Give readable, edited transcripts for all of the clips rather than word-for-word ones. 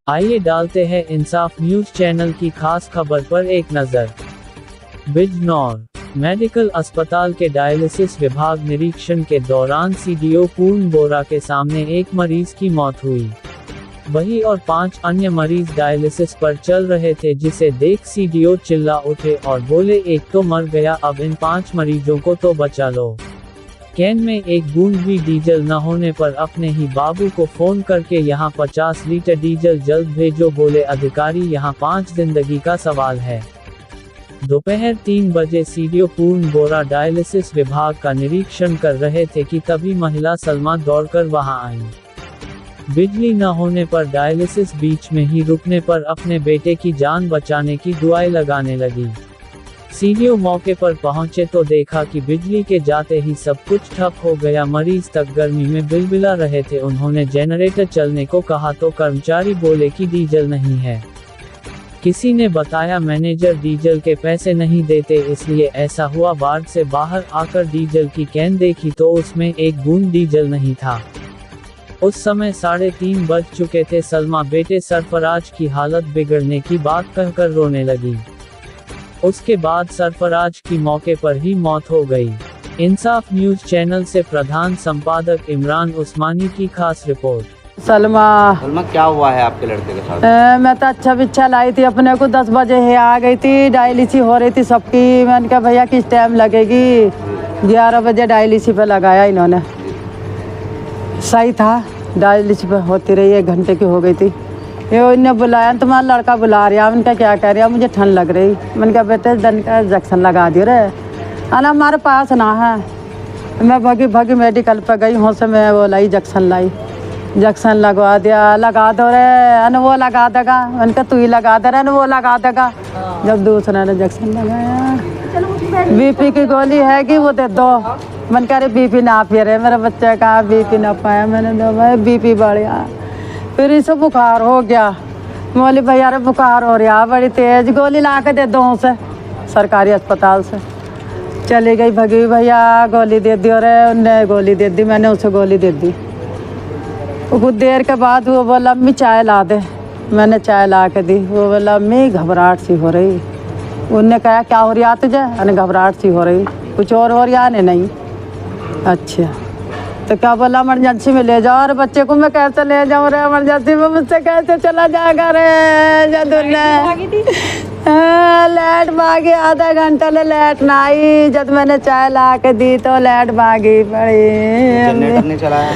आइए डालते हैं इंसाफ न्यूज चैनल की खास खबर पर एक नजर। बिजनौर मेडिकल अस्पताल के डायलिसिस विभाग निरीक्षण के दौरान सीडीओ पूर्ण बोरा के सामने एक मरीज की मौत हुई। वही और 5 अन्य मरीज डायलिसिस पर चल रहे थे, जिसे देख सीडीओ चिल्ला उठे और बोले, एक तो मर गया, अब इन 5 मरीजों को तो बचा लो। कैन में एक बूंद भी डीजल न होने पर अपने ही बाबू को फोन करके यहाँ 50 लीटर डीजल जल्द भेजो, बोले अधिकारी, यहाँ 5 जिंदगी का सवाल है। दोपहर 3 बजे सीडीओ पूर्ण बोरा डायलिसिस विभाग का निरीक्षण कर रहे थे कि तभी महिला सलमा दौड़कर वहां आई। बिजली न होने पर डायलिसिस बीच में ही रुकने पर अपने बेटे की जान बचाने की दुआएं लगाने लगी। सीडीओ मौके पर पहुंचे तो देखा कि बिजली के जाते ही सब कुछ ठप हो गया। मरीज तक गर्मी में बिलबिला रहे थे। उन्होंने जनरेटर चलने को कहा तो कर्मचारी बोले कि डीजल नहीं है। किसी ने बताया मैनेजर डीजल के पैसे नहीं देते, इसलिए ऐसा हुआ। वार्ड से बाहर आकर डीजल की कैन देखी तो उसमें एक बूंद डीजल नहीं था। उस समय 3:30 बज चुके थे। सलमा बेटे सरफराज की हालत बिगड़ने की बात कहकर रोने लगी। उसके बाद सरफराज की मौके पर ही मौत हो गई। इंसाफ न्यूज चैनल से प्रधान संपादक इमरान उस्मानी की खास रिपोर्ट। सलमा क्या हुआ है आपके लड़के के साथ? मैं तो अच्छा लाई थी, अपने को 10 बजे है आ गई थी। डायलिसिस हो रही थी सबकी। मैंने कहा भैया किस टाइम लगेगी? 11 बजे डायलिसिस पे लगाया इन्होंने। सही था, डायलिसिस पे होती रही, 1 घंटे की हो गई थी। ये इन्हें बुलाया, तुम्हारा लड़का बुला रहा। उनका क्या कह रहा, मुझे ठंड लग रही। मैंने कहा बेटे दन का इंजेक्शन लगा दियो रे। अना हमारे पास ना है। मैं भागी मेडिकल पर गई, वहाँ से मैं वो लाई इंजेक्शन लाई। इंजेक्शन लगवा दिया। लगा दो रे, अन वो लगा देगा। उनका तू ही लगा दे रहे, वो लगा देगा। जब दूसरा ने इंजेक्शन लगाया, बीपी की गोली है कि वो दे दो। मैंने कह रहे बीपी ना पिए रहे, मेरे बच्चे का बीपी ना पाया। मैंने दो भाई बीपी बढ़ गया। फिर इसे बुखार हो गया। बोली भैया रे बुखार हो रहा बड़ी तेज, गोली ला के दे दो से सरकारी अस्पताल से। चली गई भगी, भैया गोली दे दी। और उनने गोली दे दी, मैंने उसे गोली दे दी। कुछ देर के बाद वो बोला अम्मी चाय ला दे। मैंने चाय ला के दी। वो बोला अम्मी घबराहट सी हो रही। उनने कहा क्या हो रहा तुझे? अने घबराहट सी हो रही, कुछ और हो रहा नहीं। अच्छा तो क्या बोला इमरजेंसी में ले जाओ। और बच्चे को मैं कैसे ले जाऊँ रे इमरजेंसी में? मुझसे कैसे चला जाएगा रे? लाइट भागी, आधा घंटा ले लाइट ना आई। जब मैंने चाय ला के दी तो लाइट भागी पड़ी। जनरेटर नहीं चलाया?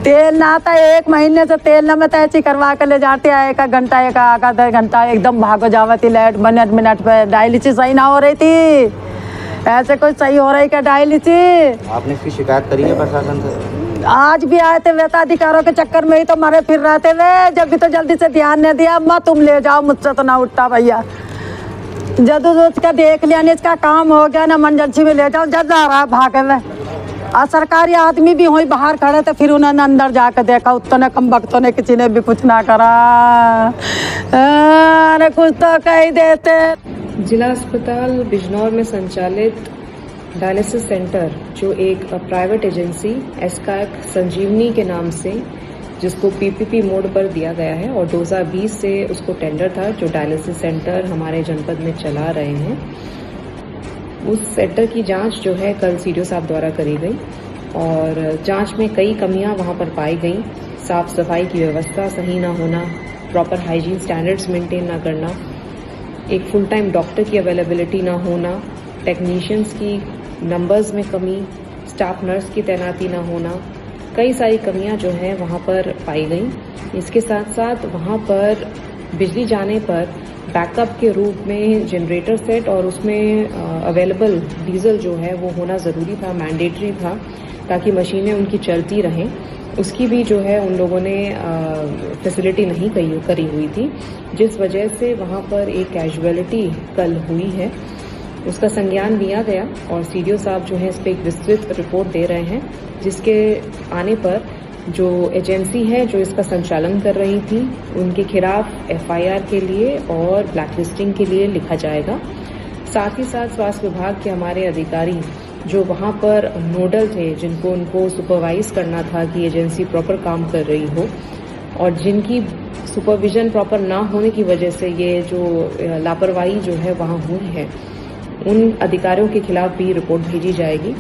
तेल ना था, 1 महीने से तेल ना, मैं तो ऐसी करवा के ले जाती है। 1 घंटा 1 आधा घंटा एकदम भागो जावती लाइट। मिनट पे डायलिसिस सही ना हो रही थी। ऐसे कोई सही हो रही क्या डायलिसिस? आपने इसकी शिकायत करी है प्रशासन से? आज भी आए थे, वेताधिकारों के चक्कर में ही तो मरे फिर रहे थे वे। जब भी तो जल्दी से ध्यान नहीं दिया। अम्मा तुम ले जाओ, मुझसे तो ना उठता भैया। जब उसका देख लिया नहीं, इसका काम हो गया ना, इमरजेंसी में ले जाओ। जब जा रहा भागे में। और सरकारी आदमी भी वहीं बाहर खड़े थे, फिर उन्होंने अंदर जाकर देखा। उतने कम वक्तों ने किसी ने भी कुछ ना करा। अरे कुछ तो कह देते। जिला अस्पताल बिजनौर में संचालित डायलिसिस सेंटर, जो एक प्राइवेट एजेंसी एस्काक संजीवनी के नाम से, जिसको पीपीपी मोड पर दिया गया है और 2020 से उसको टेंडर था, जो डायलिसिस सेंटर हमारे जनपद में चला रहे हैं, उस सेंटर की जांच जो है कल सीडीओ साहब द्वारा करी गई। और जांच में कई कमियां वहां पर पाई गई। साफ सफाई की व्यवस्था सही ना होना, प्रॉपर हाइजीन स्टैंडर्ड्स मेंटेन ना करना, एक फुल टाइम डॉक्टर की अवेलेबिलिटी ना होना, टेक्नीशियंस की नंबर्स में कमी, स्टाफ नर्स की तैनाती ना होना, कई सारी कमियां जो हैं वहाँ पर पाई गई। इसके साथ साथ वहाँ पर बिजली जाने पर बैकअप के रूप में जनरेटर सेट और उसमें अवेलेबल डीजल जो है वो होना ज़रूरी था, मैंडेटरी था, ताकि मशीनें उनकी चलती रहें। उसकी भी जो है उन लोगों ने फैसिलिटी नहीं करी हुई थी, जिस वजह से वहाँ पर एक कैजुअलिटी कल हुई है। उसका संज्ञान लिया गया और सीडीओ साहब जो है इस पर एक विस्तृत रिपोर्ट दे रहे हैं, जिसके आने पर जो एजेंसी है जो इसका संचालन कर रही थी उनके खिलाफ एफआईआर के लिए और ब्लैकलिस्टिंग के लिए लिखा जाएगा। साथ ही साथ स्वास्थ्य विभाग के हमारे अधिकारी जो वहाँ पर नोडल थे, उनको सुपरवाइज करना था कि एजेंसी प्रॉपर काम कर रही हो, और जिनकी सुपरविजन प्रॉपर ना होने की वजह से ये जो लापरवाही जो है वहाँ हुई है, उन अधिकारियों के खिलाफ भी रिपोर्ट भेजी जाएगी।